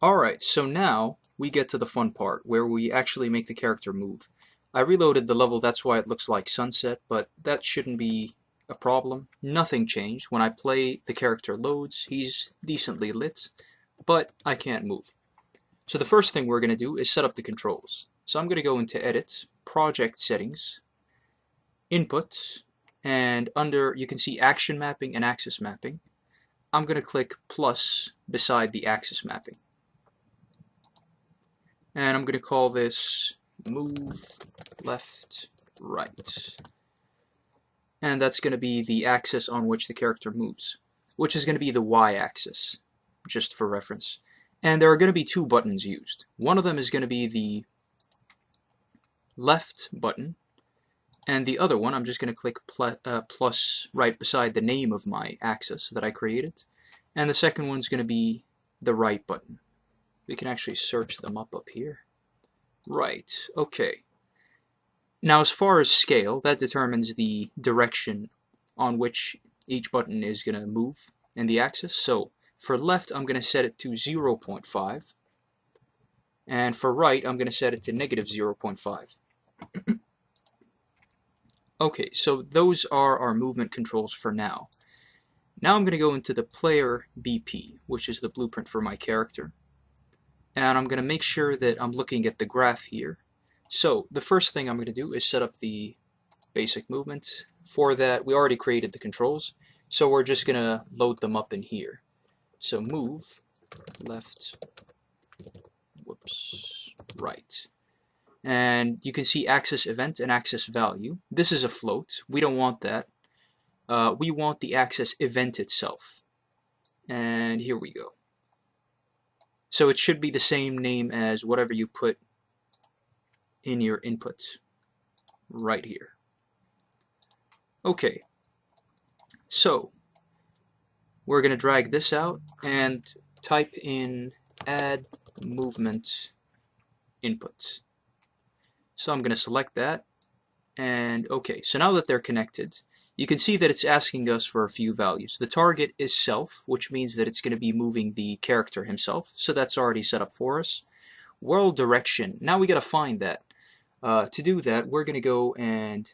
Alright, so now we get to the fun part where we actually make the character move. I reloaded the level, that's why it looks like sunset, but that shouldn't be a problem. Nothing changed. When I play, the character loads, he's decently lit, but I can't move. So the first thing we're going to do is set up the controls. So I'm going to go into Edit, Project Settings, Input, and under you can see Action Mapping and Axis Mapping. I'm going to click plus beside the axis mapping. And I'm going to call this move left right. And that's going to be the axis on which the character moves, which is going to be the y-axis, just for reference. And there are going to be two buttons used. One of them is going to be the left button, and the other one I'm just going to click plus right beside the name of my axis that I created. And the second one's going to be the right button. We can actually search them up here. Right, okay. Now as far as scale, that determines the direction on which each button is going to move in the axis. So for left, I'm going to set it to 0.5. And for right, I'm going to set it to negative 0.5. Okay, so those are our movement controls for now. Now I'm going to go into the player BP, which is the blueprint for my character. And I'm going to make sure that I'm looking at the graph here. So the first thing I'm going to do is set up the basic movement. For that, we already created the controls, so we're just going to load them up in here. So move left, whoops, right. And you can see axis event and axis value. This is a float. We don't want that. We want the axis event itself. And here we go. So it should be the same name as whatever you put in your input right here. Okay, so we're going to drag this out and type in add movement input. So I'm going to select that, and okay, so now that they're connected, you can see that it's asking us for a few values. The target is self, which means that it's going to be moving the character himself, so that's already set up for us. World direction, now we got to find that. To do that, we're going to go and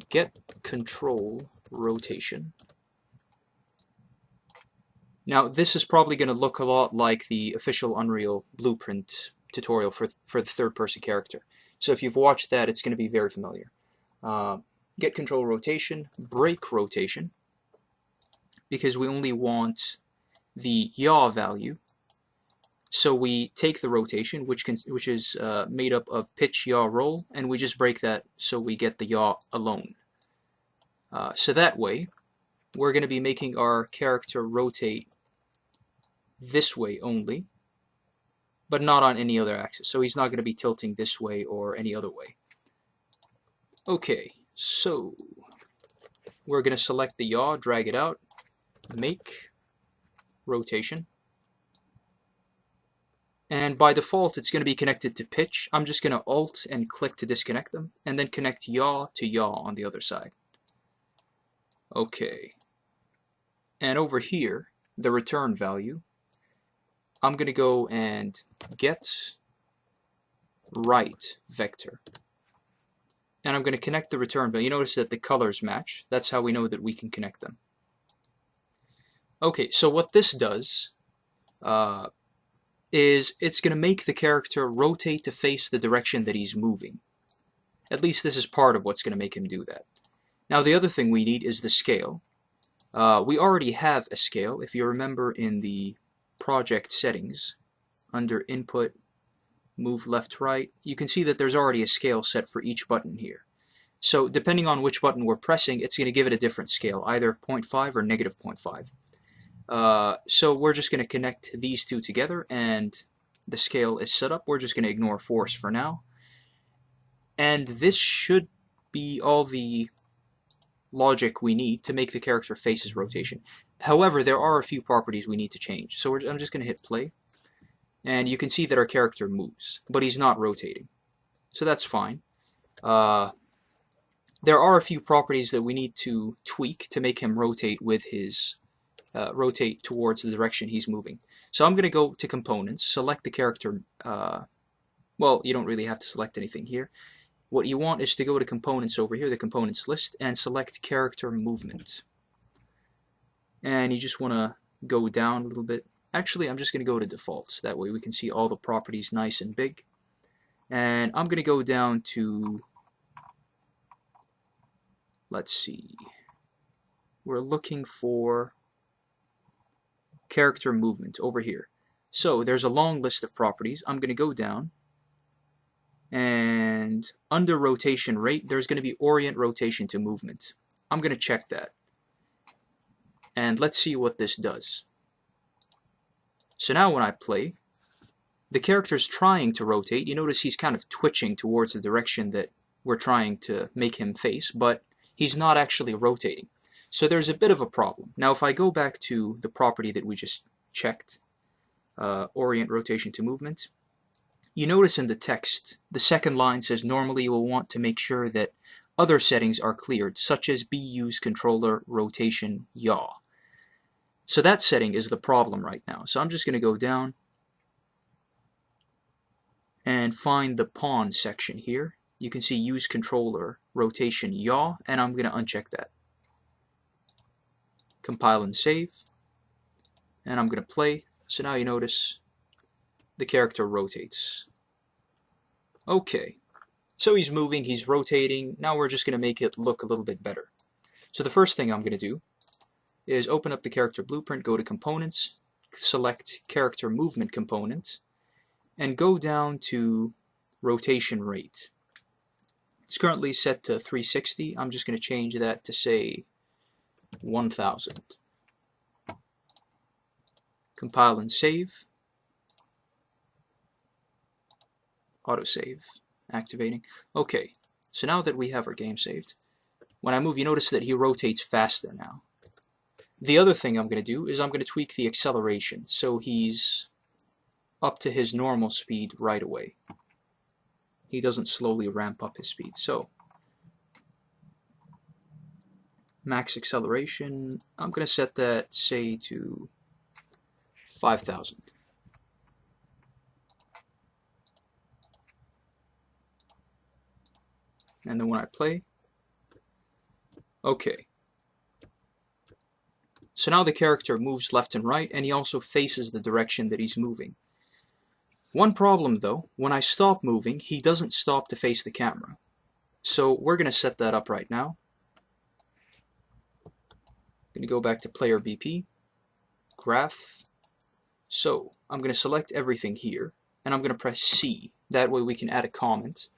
get control rotation. Now this is probably going to look a lot like the official Unreal blueprint tutorial for the third person character. So if you've watched that, it's going to be very familiar. Get control rotation, break rotation, because we only want the yaw value. So we take the rotation, which is made up of pitch, yaw, roll, and we just break that so we get the yaw alone. So that way, we're going to be making our character rotate this way only, but not on any other axis. So he's not going to be tilting this way or any other way. Okay, so we're going to select the yaw, drag it out, make rotation. And by default, it's going to be connected to pitch. I'm just going to Alt and click to disconnect them, and then connect yaw to yaw on the other side. Okay. And over here, the return value, I'm going to go and get right vector. And I'm going to connect the return value. You notice that the colors match. That's how we know that we can connect them. Okay, so what this does is it's going to make the character rotate to face the direction that he's moving. At least this is part of what's going to make him do that. Now the other thing we need is the scale. We already have a scale. If you remember in the project settings, under input, move left, right, you can see that there's already a scale set for each button here. So depending on which button we're pressing, it's going to give it a different scale, either 0.5 or negative 0.5. So we're just going to connect these two together, and the scale is set up. We're just going to ignore force for now. And this should be all the logic we need to make the character face his rotation. However, there are a few properties we need to change. So I'm just going to hit play. And you can see that our character moves, but he's not rotating. So that's fine. There are a few properties that we need to tweak to make him rotate with his rotate towards the direction he's moving. So I'm going to go to Components, select the character. Well, you don't really have to select anything here. What you want is to go to Components over here, the Components list, and select Character Movement. And you just want to go down a little bit. Actually, I'm just going to go to Defaults. That way we can see all the properties nice and big. And I'm going to go down to, let's see, we're looking for Character Movement over here. So there's a long list of properties. I'm going to go down, and under Rotation Rate, there's going to be Orient Rotation to Movement. I'm going to check that. And let's see what this does. So now when I play, the character's trying to rotate. You notice he's kind of twitching towards the direction that we're trying to make him face, but he's not actually rotating. So there's a bit of a problem. Now if I go back to the property that we just checked, Orient Rotation to Movement, you notice in the text, the second line says normally you will want to make sure that other settings are cleared, such as BU's controller rotation yaw. So that setting is the problem right now. So I'm just going to go down and find the pawn section here. You can see use controller rotation yaw, and I'm going to uncheck that. Compile and save, and I'm going to play. So now you notice the character rotates. Okay, so he's moving, he's rotating. Now we're just going to make it look a little bit better. So the first thing I'm going to do is open up the character blueprint, go to Components, select Character Movement Component, and go down to Rotation Rate. It's currently set to 360. I'm just going to change that to, say, 1000. Compile and save. Autosave activating. Okay, so now that we have our game saved, when I move, you notice that he rotates faster now. The other thing I'm going to do is I'm going to tweak the acceleration so he's up to his normal speed right away. He doesn't slowly ramp up his speed. So max acceleration, I'm going to set that, say, to 5000. And then when I play, okay. So now the character moves left and right, and he also faces the direction that he's moving. One problem though, when I stop moving, he doesn't stop to face the camera. So we're going to set that up right now. I'm going to go back to Player BP, Graph. So I'm going to select everything here, and I'm going to press C. That way we can add a comment.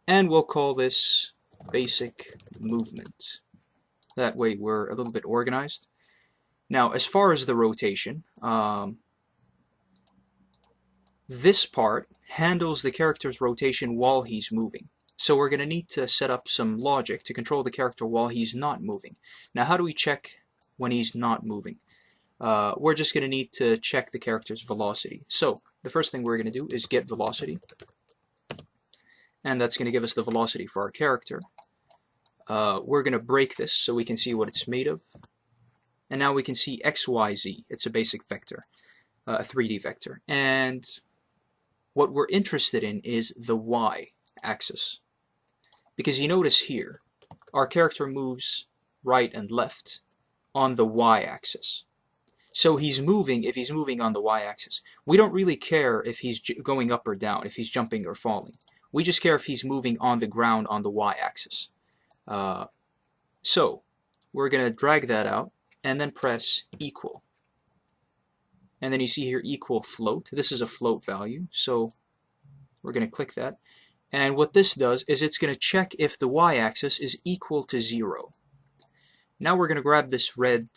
And we'll call this Basic Movement. That way we're a little bit organized. Now, as far as the rotation, this part handles the character's rotation while he's moving. So we're going to need to set up some logic to control the character while he's not moving. Now, how do we check when he's not moving? We're just going to need to check the character's velocity. So the first thing we're going to do is get velocity. And that's going to give us the velocity for our character. We're going to break this so we can see what it's made of. And now we can see x, y, z. It's a basic vector, a 3D vector. And what we're interested in is the y-axis. Because you notice here, our character moves right and left on the y-axis. So he's moving if he's moving on the y-axis. We don't really care if he's going up or down, if he's jumping or falling. We just care if he's moving on the ground on the y-axis. So we're going to drag that out and then press equal. And then you see here equal float. This is a float value, so we're going to click that. And what this does is it's going to check if the y-axis is equal to 0. Now we're going to grab this red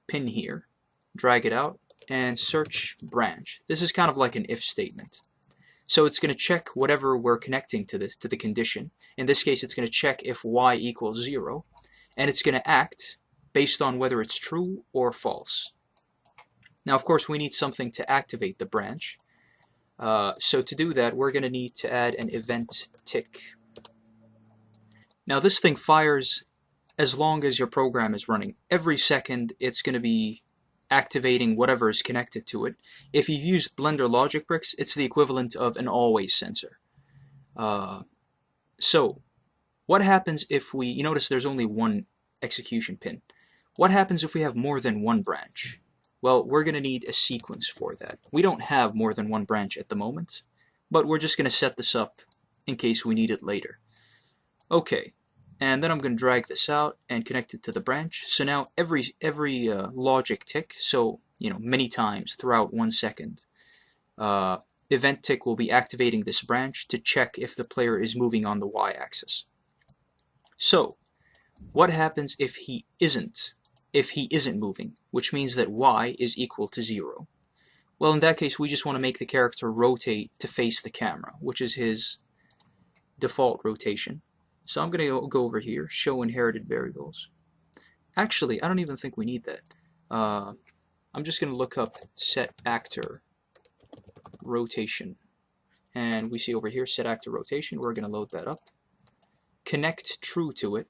pin here, drag it out, and search branch. This is kind of like an if statement. So it's going to check whatever we're connecting to this, to the condition. In this case, it's going to check if y equals 0, and it's going to act based on whether it's true or false. Now, of course, we need something to activate the branch. So to do that, we're going to need to add an event tick. Now, this thing fires as long as your program is running. Every second, it's going to be activating whatever is connected to it. If you've used Blender Logic Bricks, it's the equivalent of an always sensor. So what happens if you notice there's only one execution pin. What happens if we have more than one branch? Well, we're going to need a sequence for that. We don't have more than one branch at the moment, but we're just going to set this up in case we need it later. Okay, and then I'm going to drag this out and connect it to the branch. So now every logic tick, so many times throughout 1 second, event tick will be activating this branch to check if the player is moving on the y-axis. So what happens if he isn't moving, which means that y is equal to 0? Well, in that case, we just want to make the character rotate to face the camera, which is his default rotation. So I'm going to go over here, show inherited variables. Actually, I don't even think we need that. I'm just going to look up set actor rotation. And we see over here set actor rotation. We're going to load that up. Connect true to it.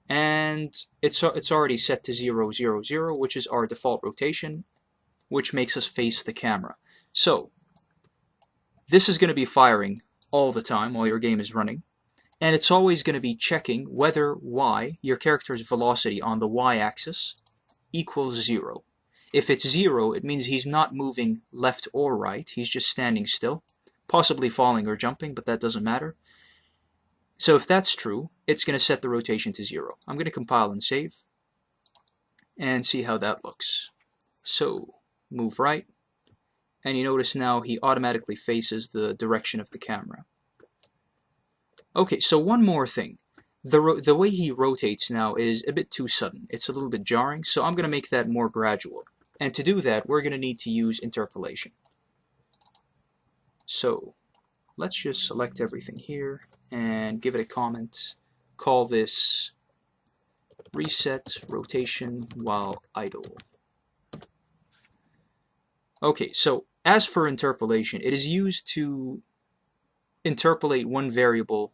And it's already set to 0, 0, 0, which is our default rotation, which makes us face the camera. So this is going to be firing all the time while your game is running. And it's always going to be checking whether y, your character's velocity on the y-axis, equals 0. If it's 0, it means he's not moving left or right. He's just standing still, possibly falling or jumping, but that doesn't matter. So if that's true, it's going to set the rotation to 0. I'm going to compile and save and see how that looks. So move right, and you notice now he automatically faces the direction of the camera. Okay, so one more thing. The way he rotates now is a bit too sudden. It's a little bit jarring, so I'm going to make that more gradual. And to do that, we're going to need to use interpolation. So let's just select everything here and give it a comment. Call this reset rotation while idle. Okay, so as for interpolation, it is used to interpolate one variable,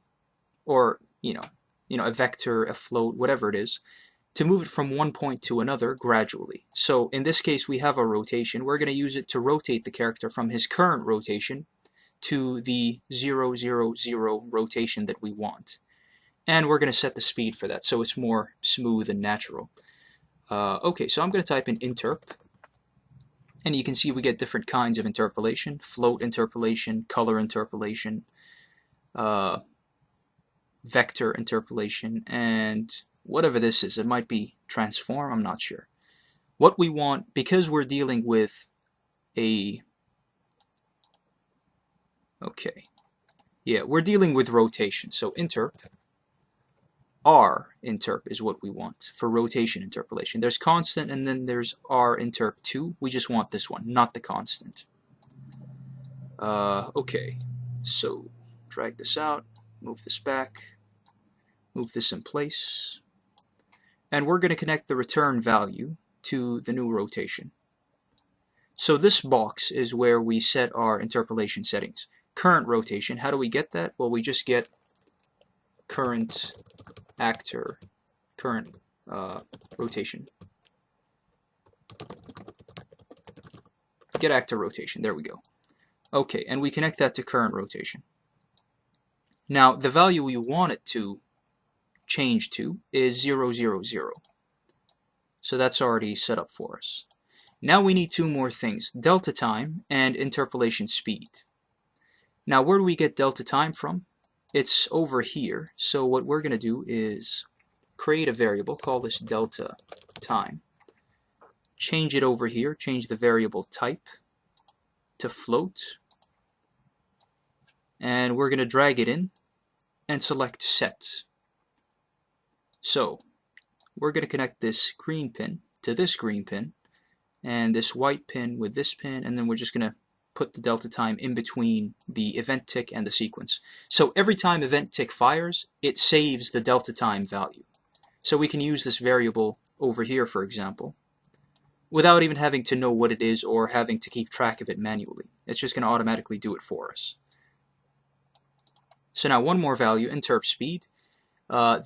or a vector, a float, whatever it is, to move it from one point to another gradually. So in this case, we have a rotation. We're going to use it to rotate the character from his current rotation to the 0, 0, 0 rotation that we want. And we're going to set the speed for that so it's more smooth and natural. Okay, so I'm going to type in interp. And you can see we get different kinds of interpolation: float interpolation, color interpolation, vector interpolation, and whatever this is. It might be transform, I'm not sure. What we want, because we're dealing with we're dealing with rotation. So interp, R interp is what we want for rotation interpolation. There's constant and then there's R interp 2. We just want this one, not the constant. Okay, so drag this out, move this back, move this in place, and we're going to connect the return value to the new rotation. So this box is where we set our interpolation settings. Current rotation, how do we get that? Well, we just get current actor, current rotation. Get actor rotation, there we go. Okay, and we connect that to current rotation. Now, the value we want it to change to is 0, 0, 0. So that's already set up for us. Now we need two more things: delta time and interpolation speed. Now, where do we get delta time from? It's over here. So what we're going to do is create a variable, call this delta time. Change it over here, change the variable type to float. And we're going to drag it in and select set. So we're going to connect this green pin to this green pin, and this white pin with this pin, and then we're just going to put the delta time in between the event tick and the sequence. So every time event tick fires, it saves the delta time value. So we can use this variable over here, for example, without even having to know what it is or having to keep track of it manually. It's just going to automatically do it for us. So now one more value, interp speed.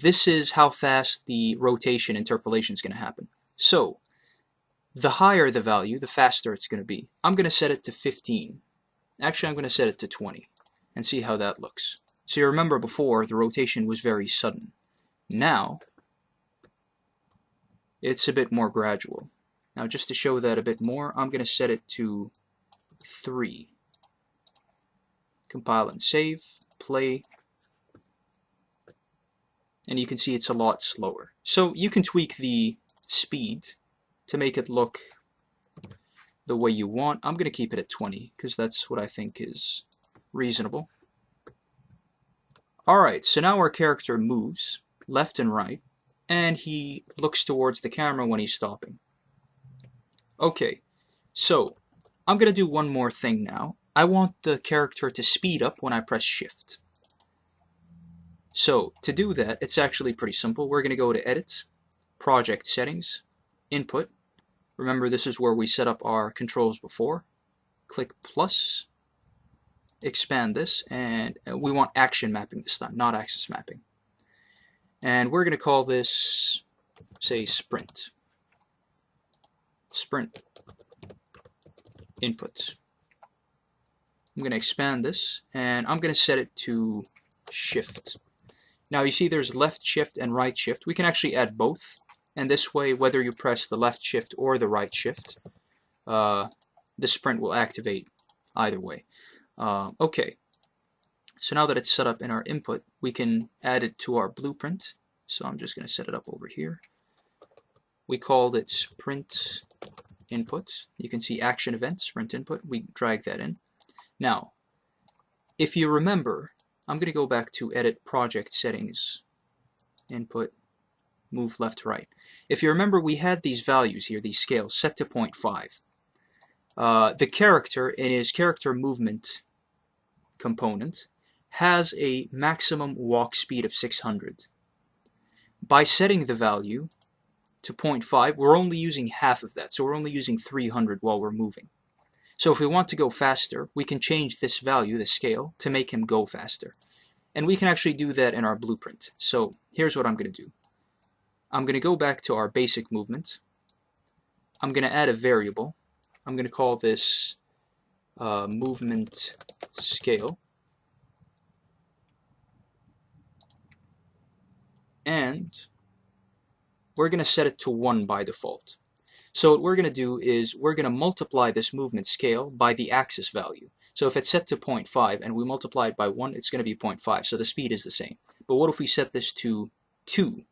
This is how fast the rotation interpolation is going to happen. So the higher the value, the faster it's going to be. I'm going to set it to 15. Actually, I'm going to set it to 20 and see how that looks. So you remember before, the rotation was very sudden. Now, it's a bit more gradual. Now, just to show that a bit more, I'm going to set it to 3. Compile and save, play, and you can see it's a lot slower. So you can tweak the speed to make it look the way you want. I'm going to keep it at 20 because that's what I think is reasonable. Alright, so now our character moves left and right, and he looks towards the camera when he's stopping. Okay, so I'm going to do one more thing now. I want the character to speed up when I press Shift. So to do that, it's actually pretty simple. We're going to go to Edit, Project Settings, Input. Remember, this is where we set up our controls before. Click plus, expand this, and we want action mapping this time, not axis mapping. And we're going to call this, say, sprint. Sprint input. I'm going to expand this, and I'm going to set it to shift. Now you see there's left shift and right shift. We can actually add both, and this way, whether you press the left shift or the right shift, the sprint will activate either way. Okay, so now that it's set up in our input, we can add it to our blueprint. So I'm just going to set it up over here. We called it sprint input. You can see action event, sprint input. We drag that in. Now, if you remember, I'm going to go back to edit project settings, input, move left to right. If you remember, we had these values here, these scales, set to 0.5. The character in his character movement component has a maximum walk speed of 600. By setting the value to 0.5, we're only using half of that, so we're only using 300 while we're moving. So if we want to go faster, we can change this value, the scale, to make him go faster. And we can actually do that in our blueprint. So here's what I'm going to do. I'm going to go back to our basic movement. I'm going to add a variable. I'm going to call this movement scale. And we're going to set it to 1 by default. So what we're going to do is we're going to multiply this movement scale by the axis value. So if it's set to 0.5 and we multiply it by 1, it's going to be 0.5. So the speed is the same. But what if we set this to 2?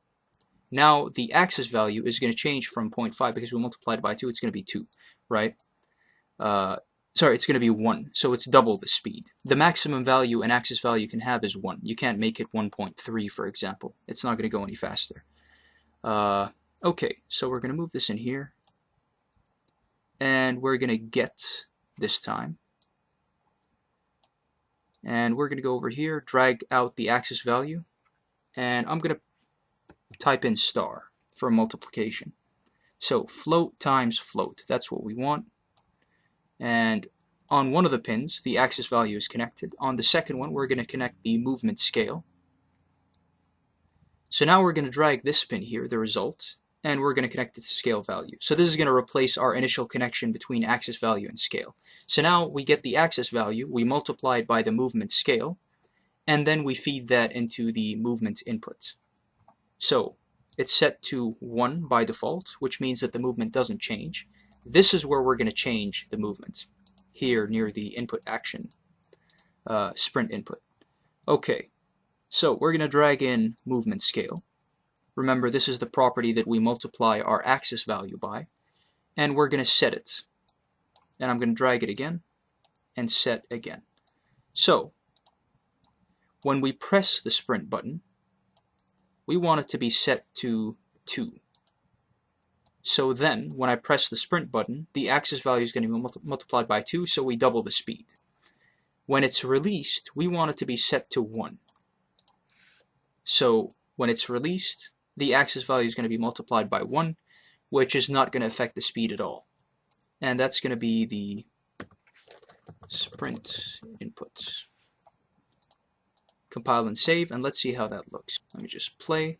Now the axis value is going to change from 0.5 because we multiplied it by 2. It's going to be 2, right? Sorry, it's going to be 1. So it's double the speed. The maximum value an axis value can have is 1. You can't make it 1.3, for example. It's not going to go any faster. Okay, so we're going to move this in here. And we're going to get this time. And we're going to go over here, drag out the axis value. And I'm going to type in star for multiplication. So float times float. That's what we want. And on one of the pins, the axis value is connected. On the second one, we're going to connect the movement scale. So now we're going to drag this pin here, the result, and we're going to connect it to scale value. So this is going to replace our initial connection between axis value and scale. So now we get the axis value, we multiply it by the movement scale, and then we feed that into the movement input. So it's set to 1 by default, which means that the movement doesn't change. This is where we're going to change the movement, here near the input action, sprint input. Okay, so we're going to drag in movement scale. Remember, this is the property that we multiply our axis value by, and we're going to set it. And I'm going to drag it again and set again. So when we press the sprint button, we want it to be set to 2. So then, when I press the sprint button, the axis value is going to be multiplied by 2, so we double the speed. When it's released, we want it to be set to 1. So when it's released, the axis value is going to be multiplied by 1, which is not going to affect the speed at all. And that's going to be the sprint input. Compile and save, and let's see how that looks. Let me just play,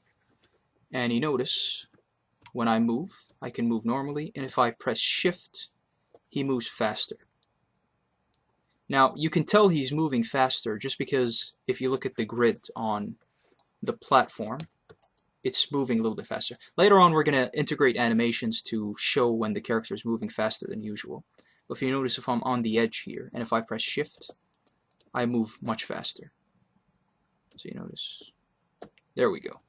and you notice when I move, I can move normally, and if I press shift, he moves faster. Now, you can tell he's moving faster just because if you look at the grid on the platform, it's moving a little bit faster. Later on, we're going to integrate animations to show when the character is moving faster than usual. But if you notice, if I'm on the edge here, and if I press shift, I move much faster. So you notice. There we go.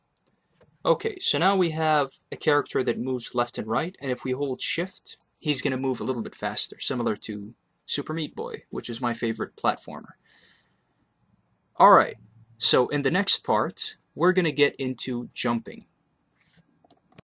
Okay, so now we have a character that moves left and right, and if we hold shift, he's going to move a little bit faster, similar to Super Meat Boy, which is my favorite platformer. Alright, so in the next part, we're going to get into jumping.